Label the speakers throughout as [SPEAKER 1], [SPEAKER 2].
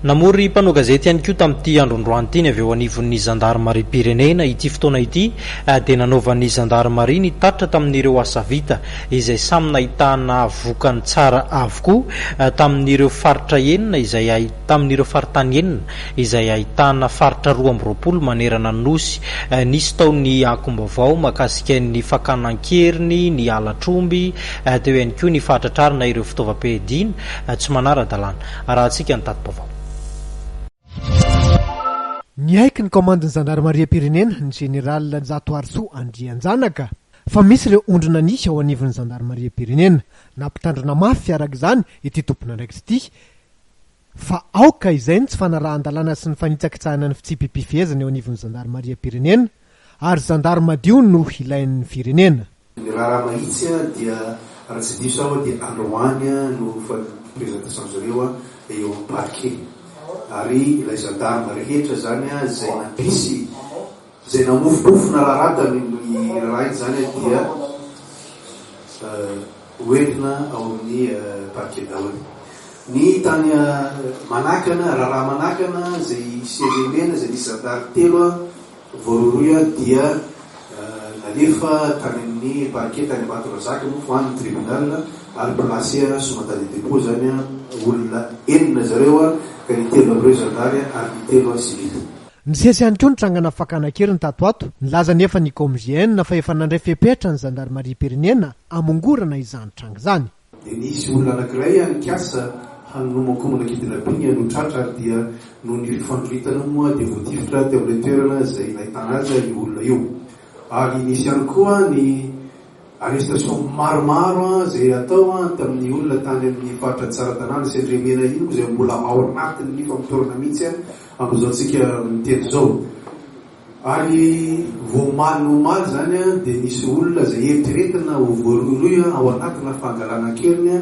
[SPEAKER 1] Namory mpanao gazety ihany koa tamin'ity androndroany ity ny avy eo anivon'ny zandarmaria pirenena ity fotoana ity dia nanaovan'ny zandarmaria ny tatra tamin'ireo asa vita izay samy nahitana vokany tsara avokoa tamin'ireo faritra enina izay tamin'ireo faritany enina izay ahitana faritra 220 manerana ny nosy. Nisy taon'ny akombavao makasika ny fakanankeriny, ny alatromby, teo ihany koa ny fahatratrarina ireo fitaovam-piadiana tsy manara-dalàna. Raha antsika ny tatim-baovao.
[SPEAKER 2] Ny aiky ny komandiny zandarmaria pirenena ny général Njato Arso Andrianjanaka fa misy ireo ondrona nisy ao anivon'ny zandarmaria pirenena nampitandrina mafy fiaraka izany ity tompona ndraiky ity fa aoka izay ny tsy fanarahan-dalàna sy ny fanitsakitsahana ny fitsipipifezana eo anivon'ny zandarmaria pirenena ary zandarmadio no ilain'ny firenena.
[SPEAKER 3] Ny raha mahitsy dia raha tsy diso aho dia androany no presentation zareo eo amin'ny parquet ary ilay zandarma rehetra zany zay nampisy zay namofomofona raharatany ny raha zany dia hoentina ao amin'ny parquet daholo. Ny tany manakana raha manakana zay selemena zay nisy zandary telo voaroroy dia nalefa tany amin'ny parquet tany Ambatondrazaka moa fa amin'ny tribunal ary placé sous-mandat de dépôt zany olona enina zareo ka ny telo amin'ireo zandary ary ny telo civil.
[SPEAKER 2] Nisesy ihany koa ny trangana fakanakeriny tato ato nilaza nefa ny COMGN fa efa nandray fepetra ny zandarmaria pirenena amongorana izany tranga zany.
[SPEAKER 3] Dia nisy olona anankiray nikasa hanomakomana kidinapiny anotratra ary dia noho ny fifandritana moa dia voatifitra teo amin'ilay toerana zay nahitana azy io olona io. Ary nisy ihany koa ny arrestation maromaro zay atao tamin'ny olona tany amin'ny faritra Tsaratanàna sy Andriamena io zay mbola ao anatiny fampitorana mihitsy amin'izao tsika miteny zao. Ary voamaly zany dia nisy olona zay eritreretina ho voaroy ao anatina fangalana keliny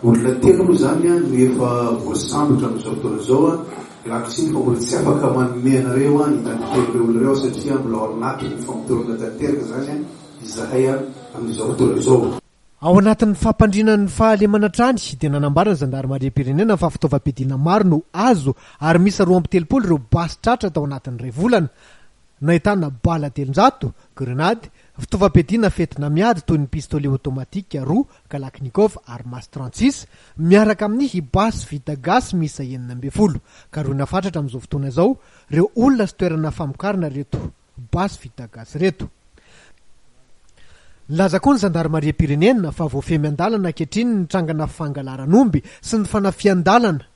[SPEAKER 3] olona telo zany no efa voasambotra amin'izao fotoana zao lakotsiny fa mbola tsy afaka manome anareo ny tantereo olonareo satria mbola ao anatiny fampitorana tanteraka zany izahay amin'izao fotoana zao.
[SPEAKER 2] Ao anatin'ny fampandrinan'ny fahalemana trany dia nanambarana zandarmaria pirenena fa fitaovam-piadiana maro no azo ary misy 230 ireo basy tratra tao anatin'ny iray volana nahitana bala 300, grenady, fitaovam-piadiana fetina miady toy ny pistolet automatique 2, Kalachnikov ary mas 36 miaraka amin'ny hibasy vita gasy misa 9 ka roa nafatratra amin'izao fotoana izao ireo olona sy toerana famokarana reto basy vita gasy reto. Laza koa ny zandarmaria pirenena fa voafemy an-dalana ankehitriny ny trangana fangalaran'omby sy ny fanafian-dalana